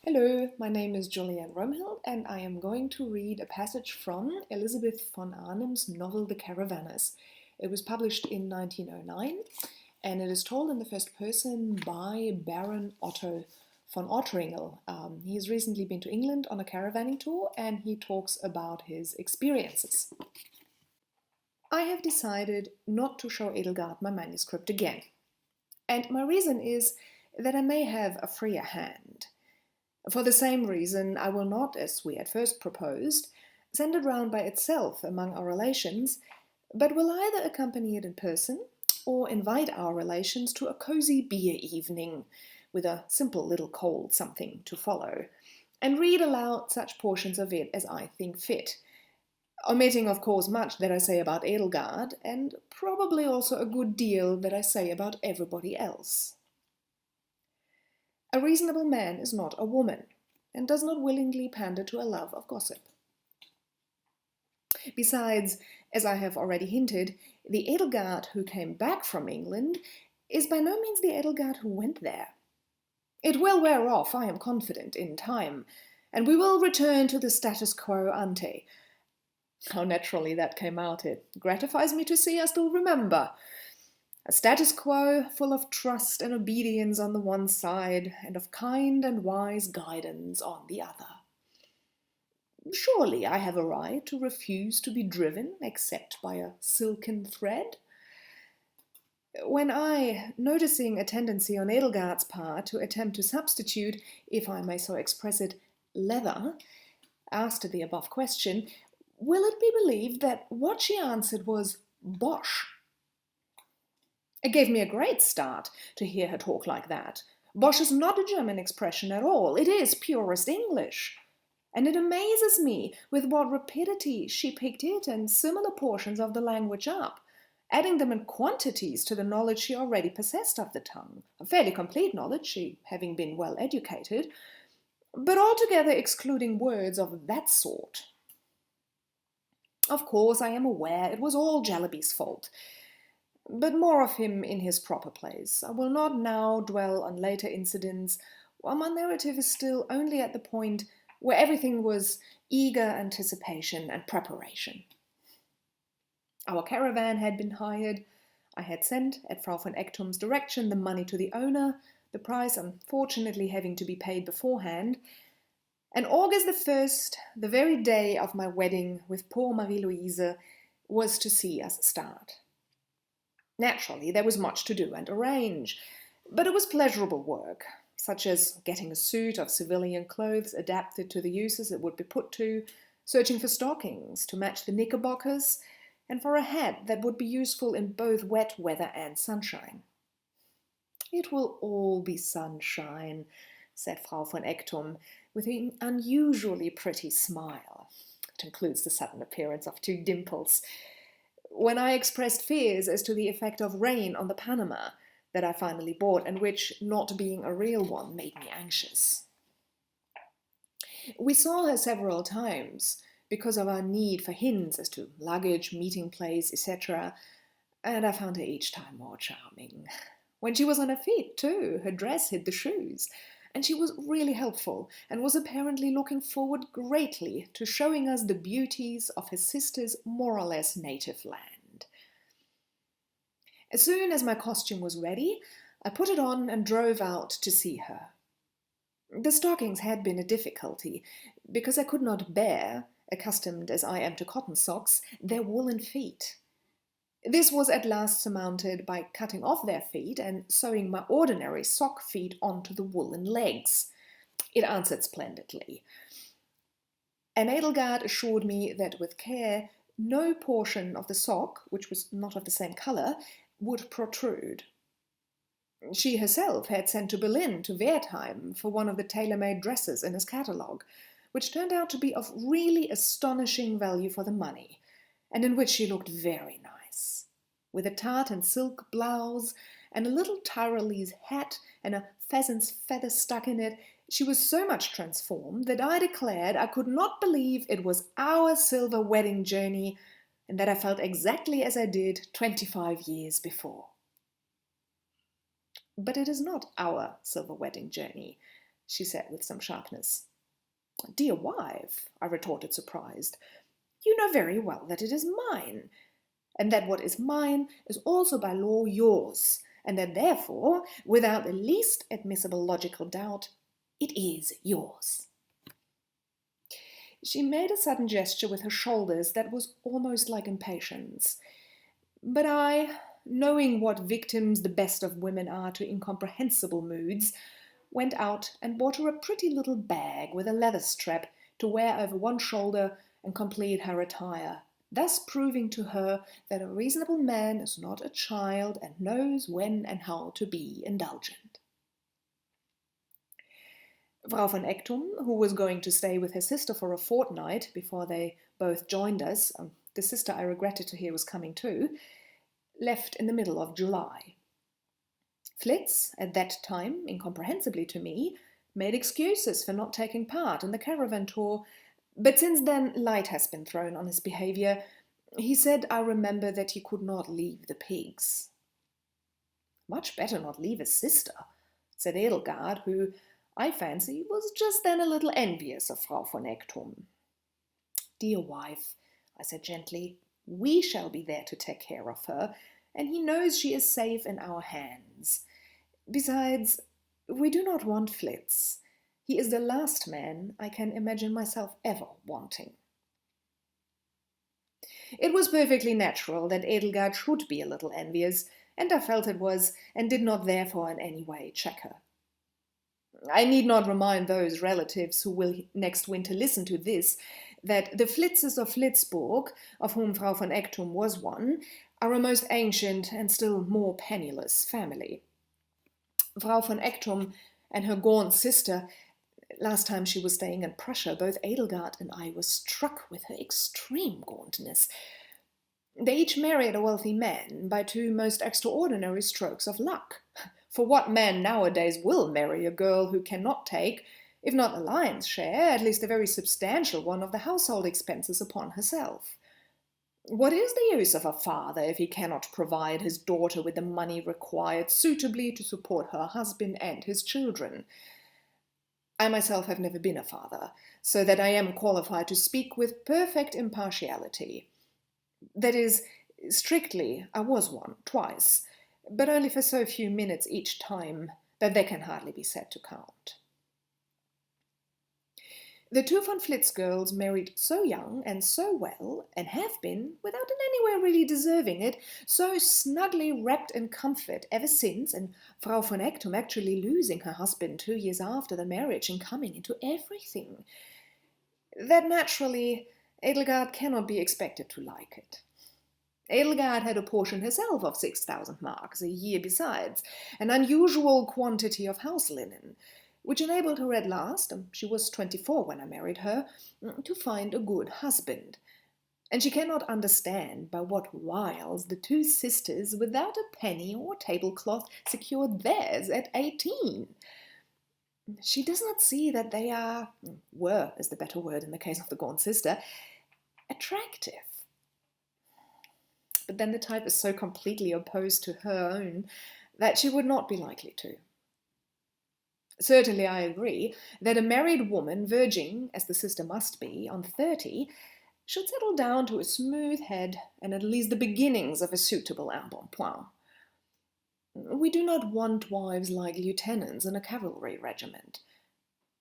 Hello, my name is Juliane Roemhild and I am going to read a passage from Elizabeth von Arnim's novel The Caravaners. It was published in 1909 and it is told in the first person by Baron Otto von Ottringel. He has recently been to England on a caravanning tour and he talks about his experiences. I have decided not to show Edelgard my manuscript again. And my reason is that I may have a freer hand. For the same reason, I will not, as we at first proposed, send it round by itself among our relations, but will either accompany it in person or invite our relations to a cosy beer evening with a simple little cold something to follow, and read aloud such portions of it as I think fit, omitting, of course, much that I say about Edelgard, and probably also a good deal that I say about everybody else. A reasonable man is not a woman, and does not willingly pander to a love of gossip. Besides, as I have already hinted, the Edelgard who came back from England is by no means the Edelgard who went there. It will wear off, I am confident, in time, and we will return to the status quo ante. How naturally that came out. It gratifies me to see I still remember. A status quo full of trust and obedience on the one side, and of kind and wise guidance on the other. Surely I have a right to refuse to be driven except by a silken thread. When I, noticing a tendency on Edelgard's part to attempt to substitute, if I may so express it, leather, asked the above question, will it be believed that what she answered was bosh? It gave me a great start to hear her talk like that. Bosh is not a German expression at all. It is purest English. And it amazes me with what rapidity she picked it and similar portions of the language up, adding them in quantities to the knowledge she already possessed of the tongue, a fairly complete knowledge, she having been well educated, but altogether excluding words of that sort. Of course, I am aware it was all Jalaby's fault. But more of him in his proper place. I will not now dwell on later incidents, while my narrative is still only at the point where everything was eager anticipation and preparation. Our caravan had been hired. I had sent, at Frau von Ektum's direction, the money to the owner, the price unfortunately having to be paid beforehand. And August the 1st, the very day of my wedding with poor Marie-Louise, was to see us start. Naturally, there was much to do and arrange, but it was pleasurable work, such as getting a suit of civilian clothes adapted to the uses it would be put to, searching for stockings to match the knickerbockers, and for a hat that would be useful in both wet weather and sunshine. It will all be sunshine, said Frau von Ektum, with an unusually pretty smile. It includes the sudden appearance of 2 dimples. When I expressed fears as to the effect of rain on the Panama that I finally bought, and which, not being a real one, made me anxious. We saw her several times, because of our need for hints as to luggage, meeting place, etc., and I found her each time more charming. When she was on her feet, too, her dress hid the shoes, and she was really helpful, and was apparently looking forward greatly to showing us the beauties of her sister's more or less native land. As soon as my costume was ready, I put it on and drove out to see her. The stockings had been a difficulty, because I could not bear, accustomed as I am to cotton socks, their woolen feet. This was at last surmounted by cutting off their feet and sewing my ordinary sock feet onto the woolen legs. It answered splendidly. An Edelgard assured me that with care no portion of the sock, which was not of the same colour, would protrude. She herself had sent to Berlin to Wertheim for one of the tailor-made dresses in his catalogue, which turned out to be of really astonishing value for the money, and in which she looked very nice, with a tartan silk blouse and a little Tyrolese hat and a pheasant's feather stuck in it. She was so much transformed that I declared I could not believe it was our silver wedding journey, and that I felt exactly as I did 25 years before. But it is not our silver wedding journey. she said with some sharpness. Dear wife, I retorted surprised, you know very well that it is mine, and that what is mine is also by law yours, and that therefore, without the least admissible logical doubt, it is yours. She made a sudden gesture with her shoulders that was almost like impatience. But I, knowing what victims the best of women are to incomprehensible moods, went out and bought her a pretty little bag with a leather strap to wear over one shoulder and complete her attire, thus proving to her that a reasonable man is not a child and knows when and how to be indulgent. Frau von Ektum, who was going to stay with her sister for a fortnight before they both joined us, the sister I regretted to hear was coming too, left in the middle of July. Fritz, at that time, incomprehensibly to me, made excuses for not taking part in the caravan tour, but since then light has been thrown on his behaviour. He said, I remember, that he could not leave the pigs. Much better not leave his sister, said Edelgard, who, I fancy, was just then a little envious of Frau von Ektum. Dear wife, I said gently, we shall be there to take care of her, and he knows she is safe in our hands. Besides, we do not want Fritz. He is the last man I can imagine myself ever wanting. It was perfectly natural that Edelgard should be a little envious, and I felt it was, and did not therefore in any way check her. I need not remind those relatives who will next winter listen to this, that the Flitzes of Flitzburg, of whom Frau von Ektum was one, are a most ancient and still more penniless family. Frau von Ektum and her gaunt sister, last time she was staying in Prussia, both Edelgard and I were struck with her extreme gauntness. They each married a wealthy man by two most extraordinary strokes of luck. For what man nowadays will marry a girl who cannot take, if not the lion's share, at least a very substantial one of the household expenses upon herself? What is the use of a father if he cannot provide his daughter with the money required suitably to support her husband and his children? I myself have never been a father, so that I am qualified to speak with perfect impartiality. That is, strictly, I was one, twice, but only for so few minutes each time that they can hardly be said to count. The two von Flitz girls married so young and so well, and have been, without in any way really deserving it, so snugly wrapped in comfort ever since, and Frau von Ektum actually losing her husband 2 years after the marriage and coming into everything, that naturally Edelgard cannot be expected to like it. Edelgard had a portion herself of 6,000 marks a year besides, an unusual quantity of house linen, which enabled her at last, she was 24 when I married her, to find a good husband. And she cannot understand by what wiles the two sisters, without a penny or tablecloth, secured theirs at 18. She does not see that they were is the better word in the case of the gaunt sister, attractive. But then the type is so completely opposed to her own that she would not be likely to. Certainly I agree that a married woman, verging, as the sister must be, on 30, should settle down to a smooth head and at least the beginnings of a suitable embonpoint. We do not want wives like lieutenants in a cavalry regiment.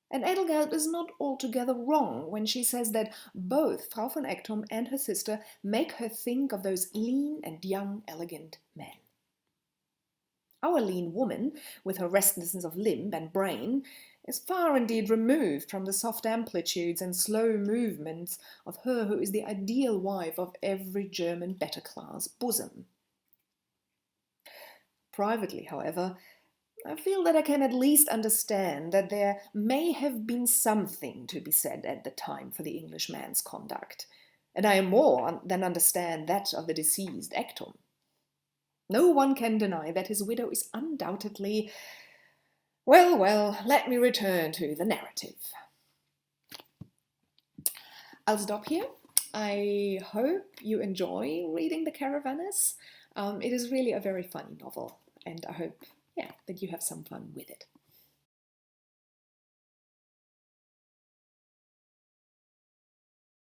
And Edelgard is not altogether wrong when she says that both Frau von Ektum and her sister make her think of those lean and young, elegant men. Our lean woman, with her restlessness of limb and brain, is far indeed removed from the soft amplitudes and slow movements of her who is the ideal wife of every German better-class bosom. Privately, however, I feel that I can at least understand that there may have been something to be said at the time for the Englishman's conduct, and I more than understand that of the deceased Ektum. No one can deny that his widow is undoubtedly... Well, let me return to the narrative. I'll stop here. I hope you enjoy reading The Caravaners. It is really a very funny novel, and I hope, that you have some fun with it.